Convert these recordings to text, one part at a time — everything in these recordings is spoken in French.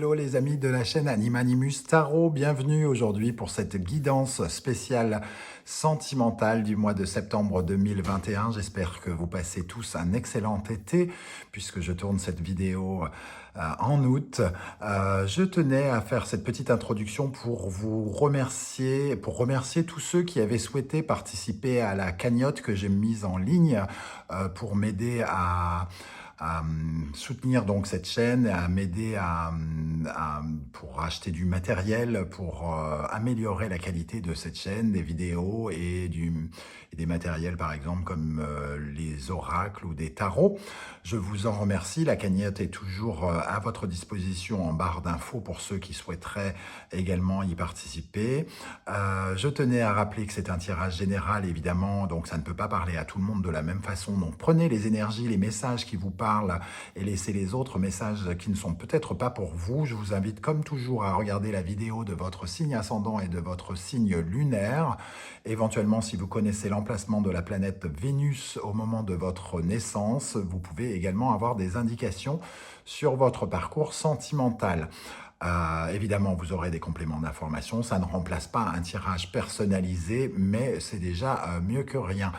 Hello les amis de la chaîne Animanimus Tarot, bienvenue aujourd'hui pour cette guidance spéciale sentimentale du mois de septembre 2021. J'espère que vous passez tous un excellent été puisque je tourne cette vidéo en août. Je tenais à faire cette petite introduction pour vous remercier, tous ceux qui avaient souhaité participer à la cagnotte que j'ai mise en ligne pour m'aider à soutenir donc cette chaîne, à m'aider pour acheter du matériel, pour améliorer la qualité de cette chaîne, des vidéos et des matériels par exemple comme les oracles ou des tarots. Je vous en remercie, la cagnotte est toujours à votre disposition en barre d'infos pour ceux qui souhaiteraient également y participer. Je tenais à rappeler que c'est un tirage général évidemment, donc ça ne peut pas parler à tout le monde de la même façon, donc prenez les énergies, les messages qui vous parlent et laissez les autres messages qui ne sont peut-être pas pour vous. Je vous invite comme toujours à regarder la vidéo de votre signe ascendant et de votre signe lunaire. Éventuellement, si vous connaissez l'emplacement de la planète Vénus au moment de votre naissance, vous pouvez également avoir des indications sur votre parcours sentimental. Évidemment, vous aurez des compléments d'information. Ça ne remplace pas un tirage personnalisé, mais c'est déjà mieux que rien,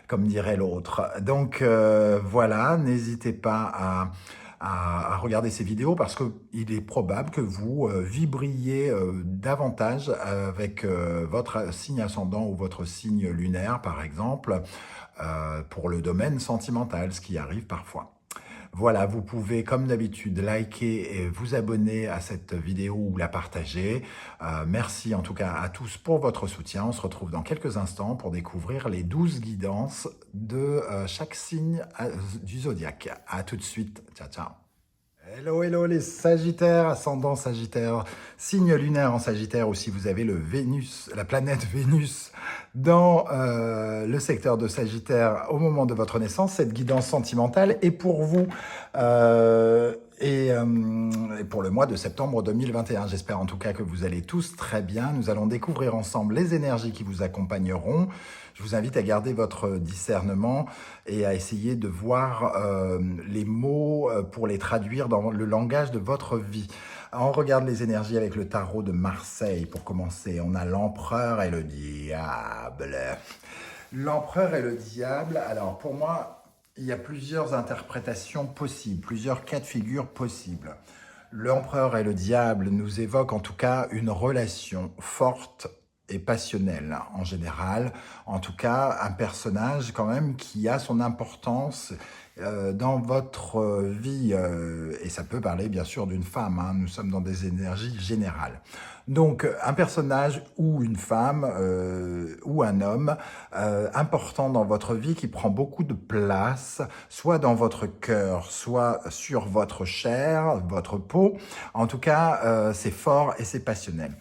comme dirait l'autre. Donc voilà, n'hésitez pas à regarder ces vidéos parce qu'il est probable que vous vibriez davantage avec votre signe ascendant ou votre signe lunaire, par exemple, pour le domaine sentimental, ce qui arrive parfois. Voilà, vous pouvez, comme d'habitude, liker et vous abonner à cette vidéo ou la partager. Merci en tout cas à tous pour votre soutien. On se retrouve dans quelques instants pour découvrir les 12 guidances de chaque signe du zodiaque. À tout de suite. Ciao, ciao. Hello, hello les Sagittaires, ascendant Sagittaire, signe lunaire en Sagittaire, ou si vous avez la planète Vénus dans le secteur de Sagittaire au moment de votre naissance, cette guidance sentimentale est pour vous et pour le mois de septembre 2021. J'espère en tout cas que vous allez tous très bien. Nous allons découvrir ensemble les énergies qui vous accompagneront. Je vous invite à garder votre discernement et à essayer de voir les mots pour les traduire dans le langage de votre vie. On regarde les énergies avec le tarot de Marseille pour commencer. On a l'empereur et le diable. L'empereur et le diable, alors pour moi, il y a plusieurs interprétations possibles, plusieurs cas de figure possibles. L'empereur et le diable nous évoquent en tout cas une relation forte et passionnelle en général, en tout cas un personnage quand même qui a son importance dans votre vie, et ça peut parler bien sûr d'une femme, hein, nous sommes dans des énergies générales. Donc un personnage ou une femme ou un homme important dans votre vie qui prend beaucoup de place, soit dans votre cœur, soit sur votre chair, votre peau. En tout cas, c'est fort et c'est passionnel.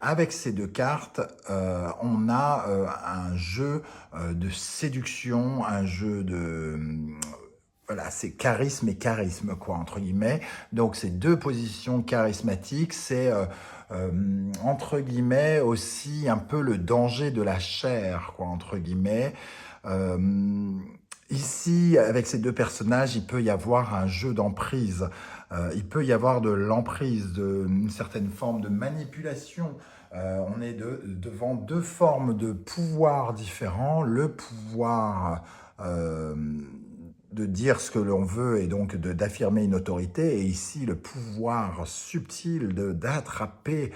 Avec ces deux cartes, on a un jeu de séduction, un jeu de... voilà, c'est charisme et charisme, quoi, entre guillemets. Donc, ces deux positions charismatiques, c'est, entre guillemets, aussi un peu le danger de la chair, quoi, entre guillemets. Ici, avec ces deux personnages, il peut y avoir un jeu d'emprise. Il peut y avoir de l'emprise, une certaine forme de manipulation. On est devant deux formes de pouvoir différents. Le pouvoir de dire ce que l'on veut et donc d'affirmer une autorité. Et ici, le pouvoir subtil d'attraper,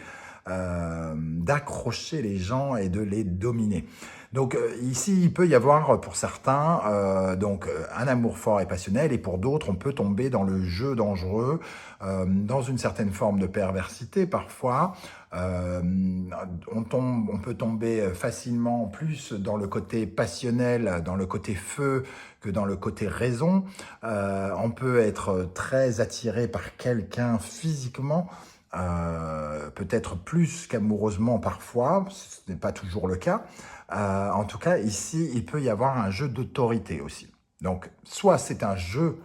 d'accrocher les gens et de les dominer. Donc ici, il peut y avoir pour certains un amour fort et passionnel, et pour d'autres, on peut tomber dans le jeu dangereux, dans une certaine forme de perversité parfois. On peut tomber facilement plus dans le côté passionnel, dans le côté feu, que dans le côté raison. On peut être très attiré par quelqu'un physiquement, peut-être plus qu'amoureusement parfois, ce n'est pas toujours le cas. En tout cas, ici, il peut y avoir un jeu d'autorité aussi. Donc, soit c'est un jeu,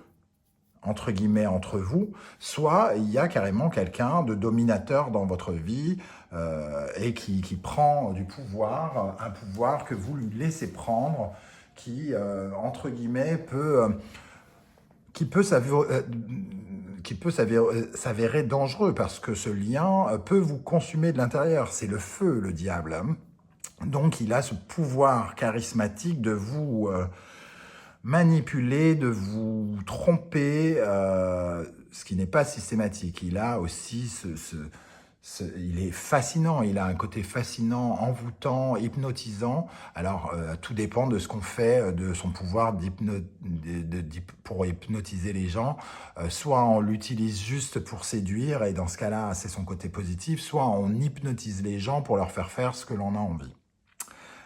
entre guillemets, entre vous, soit il y a carrément quelqu'un de dominateur dans votre vie et qui prend du pouvoir, un pouvoir que vous lui laissez prendre, qui, entre guillemets, qui peut s'avérer dangereux parce que ce lien peut vous consumer de l'intérieur. C'est le feu, le diable, hein. Donc, il a ce pouvoir charismatique de vous manipuler, de vous tromper, ce qui n'est pas systématique. Il a aussi il est fascinant, il a un côté fascinant, envoûtant, hypnotisant. Alors, tout dépend de ce qu'on fait, de son pouvoir pour hypnotiser les gens. Soit on l'utilise juste pour séduire, et dans ce cas-là, c'est son côté positif, soit on hypnotise les gens pour leur faire ce que l'on a envie.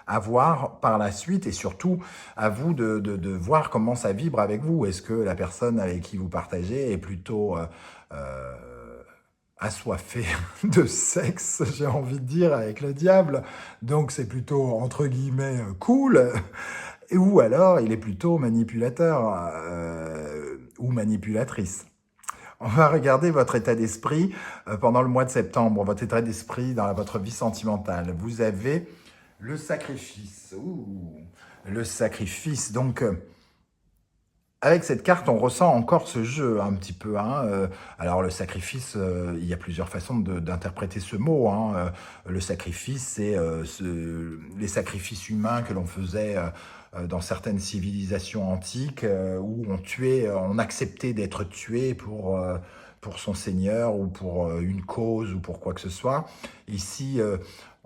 À voir par la suite, et surtout à vous de voir comment ça vibre avec vous. Est-ce que la personne avec qui vous partagez est plutôt assoiffée de sexe, j'ai envie de dire, avec le diable, donc c'est plutôt entre guillemets cool, ou alors il est plutôt manipulateur ou manipulatrice. On va regarder votre état d'esprit pendant le mois de septembre, votre état d'esprit dans votre vie sentimentale. Vous avez le sacrifice. Ouh, le sacrifice. Donc, avec cette carte, on ressent encore ce jeu un petit peu, hein. Alors, le sacrifice, il y a plusieurs façons d'interpréter ce mot, hein. Le sacrifice, c'est les sacrifices humains que l'on faisait dans certaines civilisations antiques, où on acceptait d'être tué pour son seigneur ou pour une cause ou pour quoi que ce soit. Ici,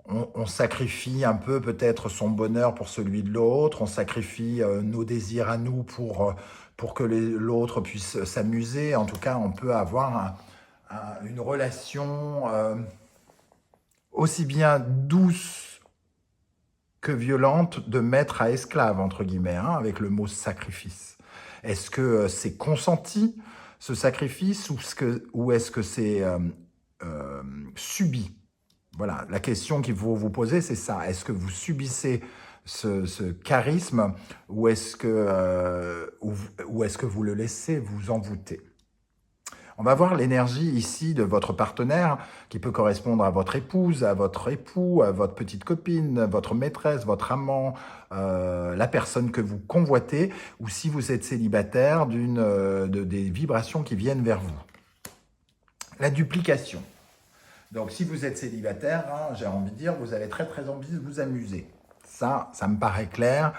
on sacrifie un peu peut-être son bonheur pour celui de l'autre, on sacrifie nos désirs à nous pour que l'autre puisse s'amuser. En tout cas, on peut avoir une relation aussi bien douce que violente de maître à esclave, entre guillemets, hein, avec le mot sacrifice. Est-ce que c'est consenti, ce sacrifice, ou est-ce que c'est subi? Voilà, la question qu'il faut vous poser, c'est ça. Est-ce que vous subissez ce charisme, ou est-ce que vous le laissez vous envoûter? On va voir l'énergie ici de votre partenaire, qui peut correspondre à votre épouse, à votre époux, à votre petite copine, votre maîtresse, votre amant, la personne que vous convoitez, ou si vous êtes célibataire, des vibrations qui viennent vers vous. La duplication. Donc, si vous êtes célibataire, hein, j'ai envie de dire, vous avez très très envie de vous amuser. Ça me paraît clair.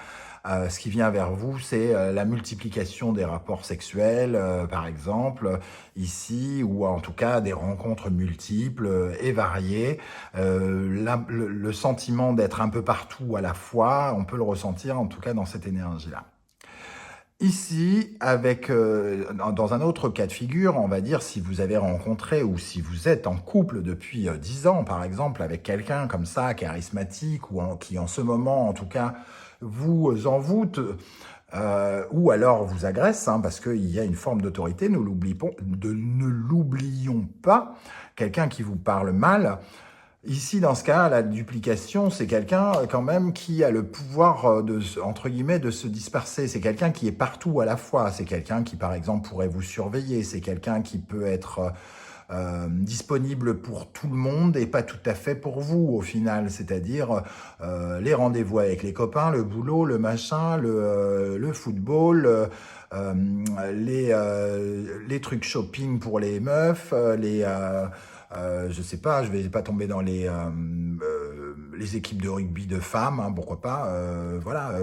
Ce qui vient vers vous, c'est la multiplication des rapports sexuels, par exemple, ici, ou en tout cas des rencontres multiples et variées. Le sentiment d'être un peu partout à la fois, on peut le ressentir en tout cas dans cette énergie-là. Ici, dans un autre cas de figure, on va dire si vous avez rencontré ou si vous êtes en couple depuis 10 ans, par exemple, avec quelqu'un comme ça, charismatique, ou qui en ce moment, en tout cas, vous envoûte, ou alors vous agresse, hein, parce qu'il y a une forme d'autorité, ne l'oublions pas, quelqu'un qui vous parle mal. Ici, dans ce cas, la duplication, c'est quelqu'un quand même qui a le pouvoir, entre guillemets, de se disperser. C'est quelqu'un qui est partout à la fois. C'est quelqu'un qui, par exemple, pourrait vous surveiller. C'est quelqu'un qui peut être disponible pour tout le monde et pas tout à fait pour vous, au final. C'est-à-dire les rendez-vous avec les copains, le boulot, le machin, le football, les trucs shopping pour les meufs, je sais pas, je vais pas tomber dans les équipes de rugby de femmes, hein, pourquoi pas, voilà,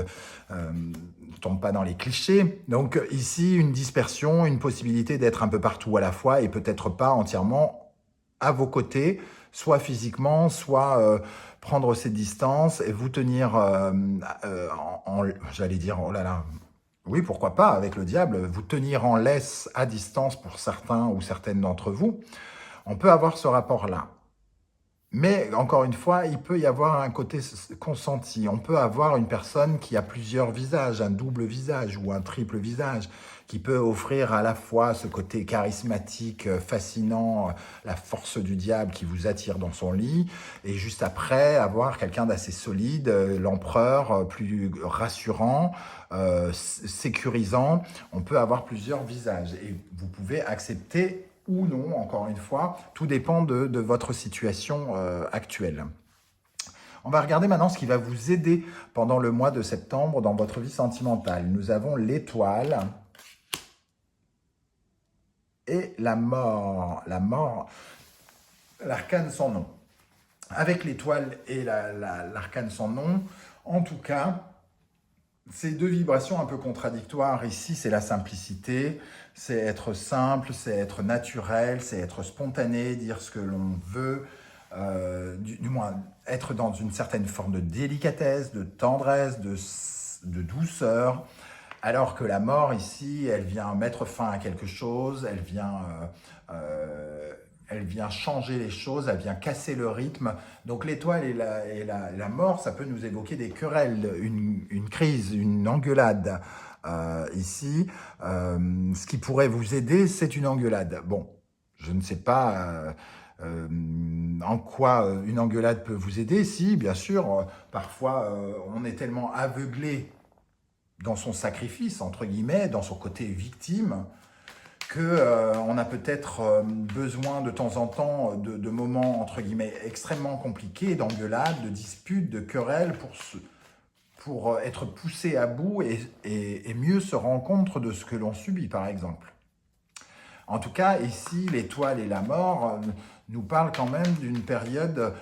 tombe pas dans les clichés. Donc ici, une dispersion, une possibilité d'être un peu partout à la fois et peut-être pas entièrement à vos côtés, soit physiquement, soit prendre ses distances et vous tenir j'allais dire, oh là là, oui, pourquoi pas, avec le diable, vous tenir en laisse à distance pour certains ou certaines d'entre vous. On peut avoir ce rapport-là. Mais, encore une fois, il peut y avoir un côté consenti. On peut avoir une personne qui a plusieurs visages, un double visage ou un triple visage, qui peut offrir à la fois ce côté charismatique, fascinant, la force du diable qui vous attire dans son lit, et juste après, avoir quelqu'un d'assez solide, l'empereur, plus rassurant, sécurisant. On peut avoir plusieurs visages, et vous pouvez accepter ou non, encore une fois, tout dépend de votre situation actuelle. On va regarder maintenant ce qui va vous aider pendant le mois de septembre dans votre vie sentimentale. Nous avons l'étoile et la mort. La mort, l'arcane sans nom. Avec l'étoile et l'arcane sans nom, en tout cas, ces deux vibrations un peu contradictoires. Ici, c'est la simplicité, c'est être simple, c'est être naturel, c'est être spontané, dire ce que l'on veut, du moins être dans une certaine forme de délicatesse, de tendresse, de douceur. Alors que la mort, ici, elle vient mettre fin à quelque chose, elle vient changer les choses, elle vient casser le rythme. Donc l'étoile et la mort, ça peut nous évoquer des querelles, une crise, une engueulade. Ici, ce qui pourrait vous aider, c'est une engueulade. Bon, je ne sais pas en quoi une engueulade peut vous aider. Si, bien sûr, parfois on est tellement aveuglé dans son sacrifice, entre guillemets, dans son côté victime, qu'on a peut-être besoin de temps en temps de moments, entre guillemets, extrêmement compliqués, d'engueulades, de disputes, de querelles, pour être poussé à bout et mieux se rendre compte de ce que l'on subit, par exemple. En tout cas, ici, l'étoile et la mort nous parlent quand même d'une période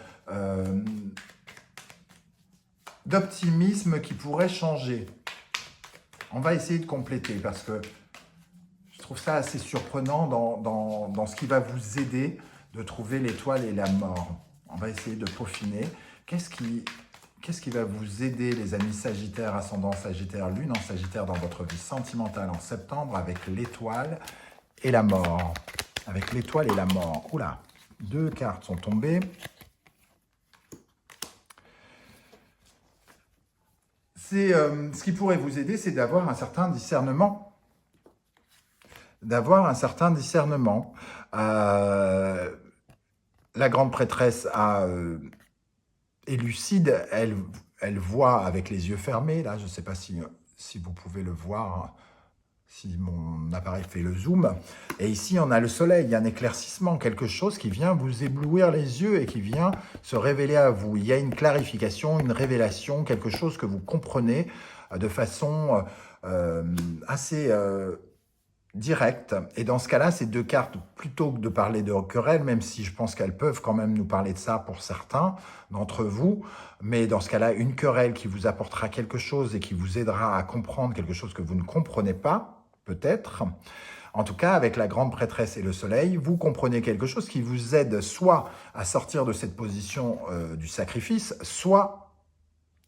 d'optimisme qui pourrait changer. On va essayer de compléter parce que je trouve ça assez surprenant dans ce qui va vous aider de trouver l'étoile et la mort. On va essayer de peaufiner. Qu'est-ce qui va vous aider, les amis Sagittaires, ascendant Sagittaire, lune en Sagittaire dans votre vie sentimentale en septembre avec l'étoile et la mort. Avec l'étoile et la mort. Oula, 2 cartes sont tombées. Ce qui pourrait vous aider, c'est d'avoir un certain discernement. D'avoir un certain discernement. La grande prêtresse est lucide, elle voit avec les yeux fermés. Là, je ne sais pas si vous pouvez le voir, si mon appareil fait le zoom. Et ici, on a le soleil, il y a un éclaircissement, quelque chose qui vient vous éblouir les yeux et qui vient se révéler à vous. Il y a une clarification, une révélation, quelque chose que vous comprenez de façon assez directe. Et dans ce cas-là, ces 2 cartes, plutôt que de parler de querelle, même si je pense qu'elles peuvent quand même nous parler de ça pour certains d'entre vous, mais dans ce cas-là, une querelle qui vous apportera quelque chose et qui vous aidera à comprendre quelque chose que vous ne comprenez pas, peut-être. En tout cas, avec la grande prêtresse et le soleil, vous comprenez quelque chose qui vous aide soit à sortir de cette position du sacrifice, soit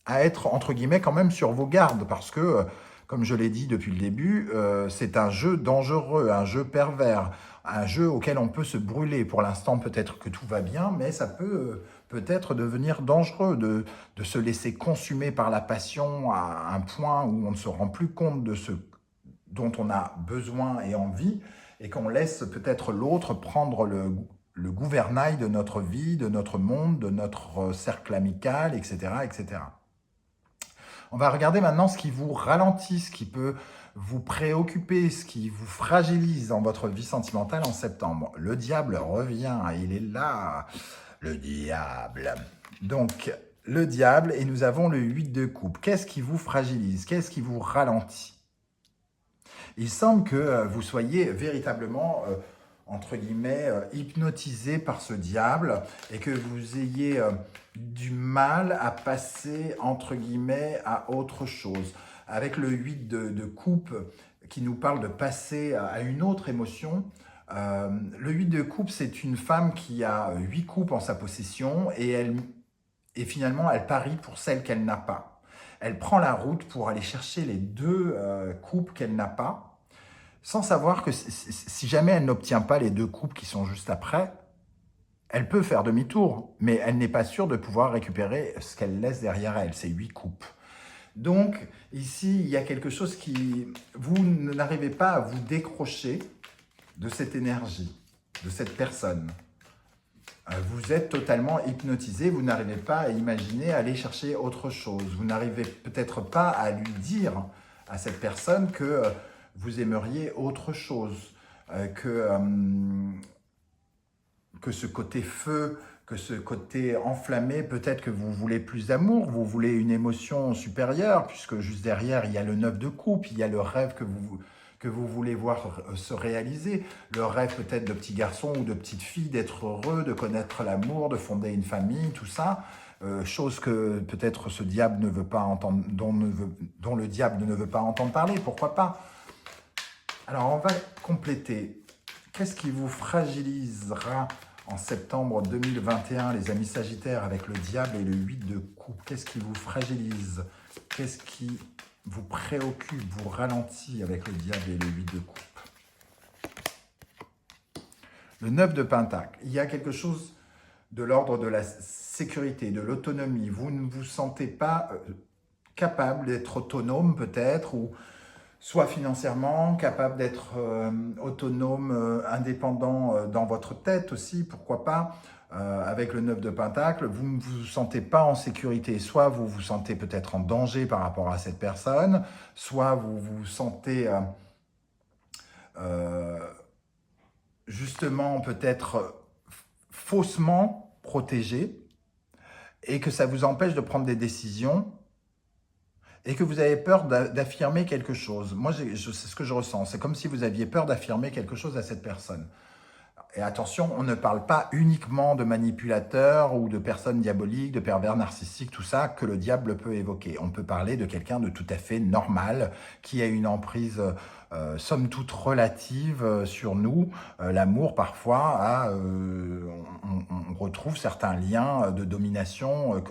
à être, entre guillemets, quand même sur vos gardes, parce que, comme je l'ai dit depuis le début, c'est un jeu dangereux, un jeu pervers, un jeu auquel on peut se brûler. Pour l'instant, peut-être que tout va bien, mais ça peut peut-être devenir dangereux de se laisser consumer par la passion à un point où on ne se rend plus compte de ce dont on a besoin et envie, et qu'on laisse peut-être l'autre prendre le gouvernail de notre vie, de notre monde, de notre cercle amical, etc., etc. On va regarder maintenant ce qui vous ralentit, ce qui peut vous préoccuper, ce qui vous fragilise dans votre vie sentimentale en septembre. Le diable revient, il est là, le diable. Donc, le diable, et nous avons le 8 de coupe. Qu'est-ce qui vous fragilise? Qu'est-ce qui vous ralentit? Il semble que vous soyez véritablement, entre guillemets, hypnotisé par ce diable et que vous ayez du mal à passer, entre guillemets, à autre chose. Avec le 8 de coupe qui nous parle de passer à une autre émotion, le 8 de coupe, c'est une femme qui a 8 coupes en sa possession et finalement, elle parie pour celle qu'elle n'a pas. Elle prend la route pour aller chercher les 2 coupes qu'elle n'a pas, sans savoir que si jamais elle n'obtient pas les 2 coupes qui sont juste après, elle peut faire demi-tour, mais elle n'est pas sûre de pouvoir récupérer ce qu'elle laisse derrière elle, ces 8 coupes. Donc, ici, il y a quelque chose qui... Vous n'arrivez pas à vous décrocher de cette énergie, de cette personne. Vous êtes totalement hypnotisé, vous n'arrivez pas à imaginer aller chercher autre chose. Vous n'arrivez peut-être pas à lui dire à cette personne que vous aimeriez autre chose, que ce côté feu, que ce côté enflammé, peut-être que vous voulez plus d'amour, vous voulez une émotion supérieure, puisque juste derrière, il y a le 9 de coupe, il y a le rêve que que vous voulez voir se réaliser. Le rêve peut-être de petit garçon ou de petite fille, d'être heureux, de connaître l'amour, de fonder une famille, tout ça. Chose que peut-être ce diable ne veut pas entendre, dont le diable ne veut pas entendre parler, pourquoi pas. Alors on va compléter. Qu'est-ce qui vous fragilisera en septembre 2021, les amis Sagittaires, avec le diable et le 8 de coupe? Qu'est-ce qui vous fragilise? Qu'est-ce qui vous préoccupe, vous ralentit avec le diable et le 8 de coupe? Le 9 de pentacle, il y a quelque chose de l'ordre de la sécurité, de l'autonomie. Vous ne vous sentez pas capable d'être autonome peut-être, ou soit financièrement, capable d'être autonome, indépendant dans votre tête aussi, pourquoi pas. Avec le 9 de pentacle, vous ne vous sentez pas en sécurité. Soit vous vous sentez peut-être en danger par rapport à cette personne, soit vous vous sentez justement peut-être faussement protégé et que ça vous empêche de prendre des décisions et que vous avez peur d'affirmer quelque chose. Moi, c'est ce que je ressens. C'est comme si vous aviez peur d'affirmer quelque chose à cette personne. Et attention, on ne parle pas uniquement de manipulateurs ou de personnes diaboliques, de pervers narcissiques, tout ça que le diable peut évoquer. On peut parler de quelqu'un de tout à fait normal, qui a une emprise somme toute relative sur nous. L'amour, parfois, on retrouve certains liens de domination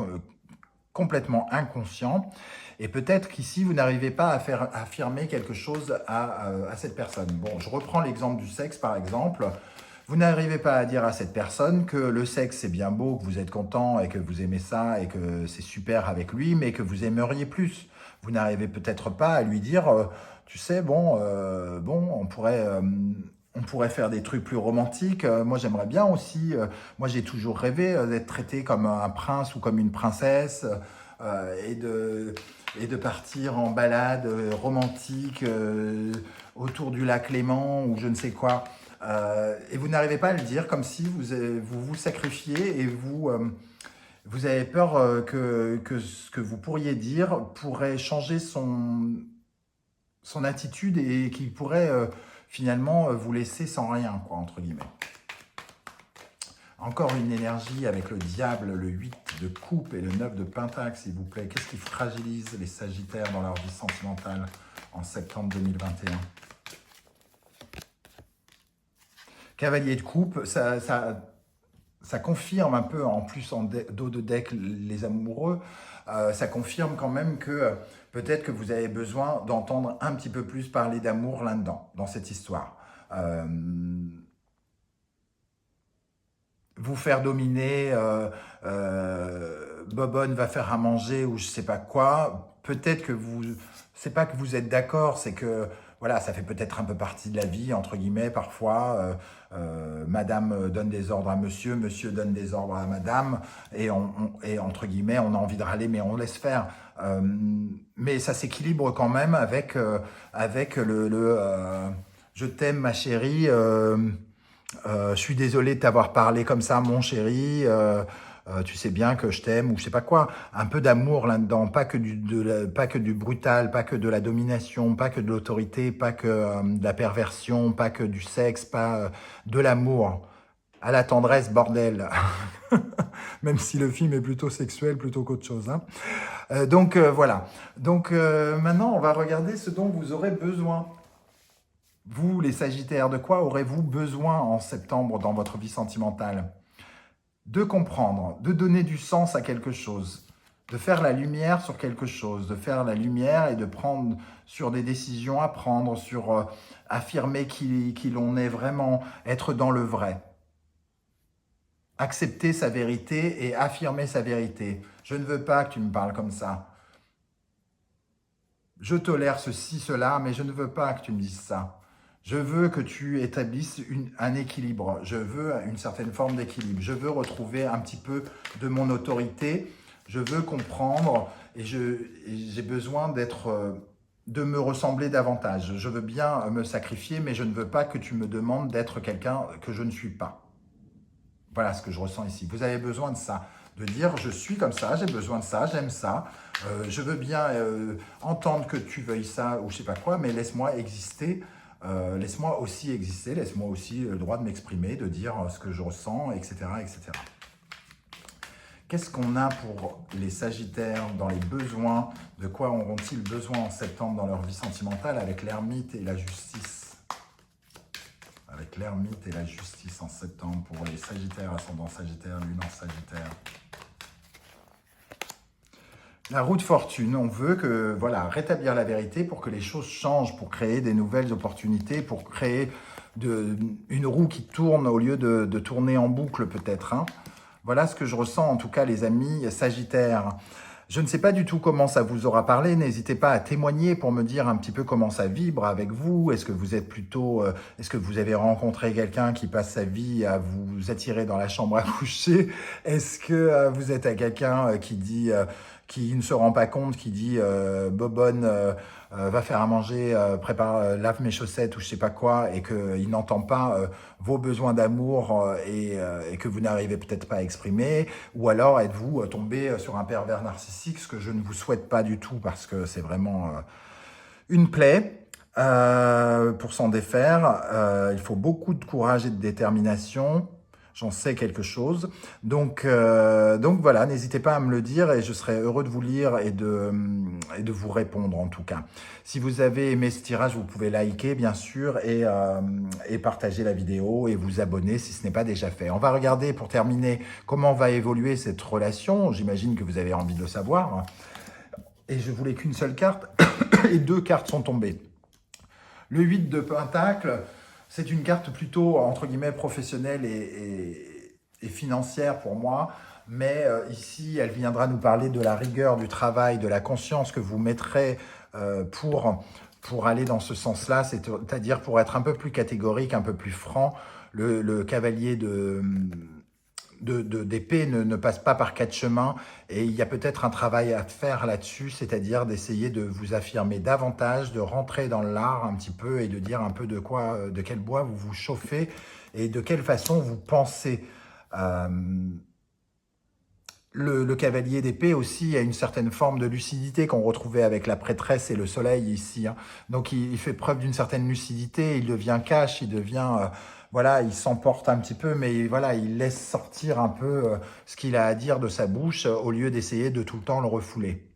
complètement inconscients. Et peut-être qu'ici, vous n'arrivez pas à faire affirmer quelque chose à cette personne. Bon, je reprends l'exemple du sexe, par exemple. Vous n'arrivez pas à dire à cette personne que le sexe, c'est bien beau, que vous êtes content et que vous aimez ça et que c'est super avec lui, mais que vous aimeriez plus. Vous n'arrivez peut-être pas à lui dire, tu sais, bon, on pourrait faire des trucs plus romantiques. Moi, j'aimerais bien aussi. Moi, j'ai toujours rêvé d'être traité comme un prince ou comme une princesse et de partir en balade romantique autour du lac Léman ou je ne sais quoi. Et vous n'arrivez pas à le dire, comme si vous sacrifiez et vous avez peur que ce que vous pourriez dire pourrait changer son attitude et qu'il pourrait finalement vous laisser sans rien, quoi, entre guillemets. Encore une énergie avec le diable, le 8 de coupe et le 9 de pentacle, s'il vous plaît. Qu'est-ce qui fragilise les Sagittaires dans leur vie sentimentale en septembre 2021? Cavalier de coupe, ça confirme un peu, en plus en dos de deck, les amoureux, ça confirme quand même que peut-être que vous avez besoin d'entendre un petit peu plus parler d'amour là-dedans, dans cette histoire. Vous faire dominer, Bobonne va faire à manger ou je sais pas quoi, peut-être que c'est pas que vous êtes d'accord, c'est que voilà, ça fait peut-être un peu partie de la vie, entre guillemets, parfois. Madame donne des ordres à monsieur, monsieur donne des ordres à madame, et entre guillemets, on a envie de râler, mais on laisse faire. Mais ça s'équilibre quand même avec je t'aime ma chérie, je suis désolé de t'avoir parlé comme ça, mon chéri. Tu sais bien que je t'aime ou je sais pas quoi. Un peu d'amour là-dedans, pas que du brutal, pas que de la domination, pas que de l'autorité, pas que de la perversion, pas que du sexe, pas de l'amour. À la tendresse, bordel. Même si le film est plutôt sexuel plutôt qu'autre chose. Hein. Donc voilà. Donc maintenant, on va regarder ce dont vous aurez besoin. Vous, les Sagittaires, de quoi aurez-vous besoin en septembre dans votre vie sentimentale? De comprendre, de donner du sens à quelque chose, de faire la lumière sur quelque chose, de faire la lumière et de prendre sur des décisions à prendre, sur affirmer qui l'on est vraiment, être dans le vrai. Accepter sa vérité et affirmer sa vérité. Je ne veux pas que tu me parles comme ça. Je tolère ceci, cela, mais je ne veux pas que tu me dises ça. Je veux que tu établisses un équilibre. Je veux une certaine forme d'équilibre. Je veux retrouver un petit peu de mon autorité. Je veux comprendre et j'ai besoin de me ressembler davantage. Je veux bien me sacrifier, mais je ne veux pas que tu me demandes d'être quelqu'un que je ne suis pas. Voilà ce que je ressens ici. Vous avez besoin de ça. De dire, je suis comme ça, j'ai besoin de ça, j'aime ça. Je veux bien entendre que tu veuilles ça ou je sais pas quoi, mais laisse-moi exister Laisse-moi aussi exister, laisse-moi aussi le droit de m'exprimer, de dire ce que je ressens, etc., etc. Qu'est-ce qu'on a pour les Sagittaires dans les besoins? De quoi auront-ils besoin en septembre dans leur vie sentimentale avec l'ermite et la justice? Avec l'ermite et la justice en septembre pour les Sagittaires, ascendant Sagittaire, lune en Sagittaire. La roue de fortune, on veut que, voilà, rétablir la vérité pour que les choses changent, pour créer des nouvelles opportunités, pour créer une roue qui tourne au lieu de tourner en boucle peut-être. Hein. Voilà ce que je ressens en tout cas les amis Sagittaires. Je ne sais pas du tout comment ça vous aura parlé, n'hésitez pas à témoigner pour me dire un petit peu comment ça vibre avec vous. Est-ce que vous êtes plutôt, est-ce que vous avez rencontré quelqu'un qui passe sa vie à vous attirer dans la chambre à coucher? Est-ce que vous êtes à quelqu'un qui dit, qui ne se rend pas compte, qui dit Bobonne, va faire à manger, prépare, lave mes chaussettes ou je sais pas quoi, et qu'il n'entend pas vos besoins d'amour et que vous n'arrivez peut-être pas à exprimer, ou alors êtes-vous tombé sur un pervers narcissique, ce que je ne vous souhaite pas du tout parce que c'est vraiment une plaie. Pour s'en défaire, il faut beaucoup de courage et de détermination. J'en sais quelque chose. Donc voilà, n'hésitez pas à me le dire et je serai heureux de vous lire et de vous répondre en tout cas. Si vous avez aimé ce tirage, vous pouvez liker bien sûr et partager la vidéo et vous abonner si ce n'est pas déjà fait. On va regarder pour terminer comment va évoluer cette relation. J'imagine que vous avez envie de le savoir. Et je voulais qu'une seule carte et 2 cartes sont tombées. Le 8 de Pentacle, c'est une carte plutôt, entre guillemets, professionnelle et financière pour moi. Mais ici, elle viendra nous parler de la rigueur du travail, de la conscience que vous mettrez pour aller dans ce sens-là, c'est-à-dire pour être un peu plus catégorique, un peu plus franc. Le cavalier d'épée ne passe pas par 4 chemins et il y a peut-être un travail à faire là-dessus, c'est-à-dire d'essayer de vous affirmer davantage, de rentrer dans l'art un petit peu et de dire un peu de quel bois vous vous chauffez et de quelle façon vous pensez. Le cavalier d'épée aussi a une certaine forme de lucidité qu'on retrouvait avec la prêtresse et le soleil ici. Hein. Donc il fait preuve d'une certaine lucidité, il devient cash, il devient... voilà, il s'emporte un petit peu, mais voilà, il laisse sortir un peu ce qu'il a à dire de sa bouche au lieu d'essayer de tout le temps le refouler.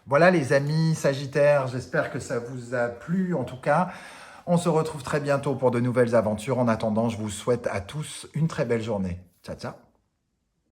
Voilà les amis Sagittaires, j'espère que ça vous a plu en tout cas. On se retrouve très bientôt pour de nouvelles aventures. En attendant, je vous souhaite à tous une très belle journée. Ciao, ciao.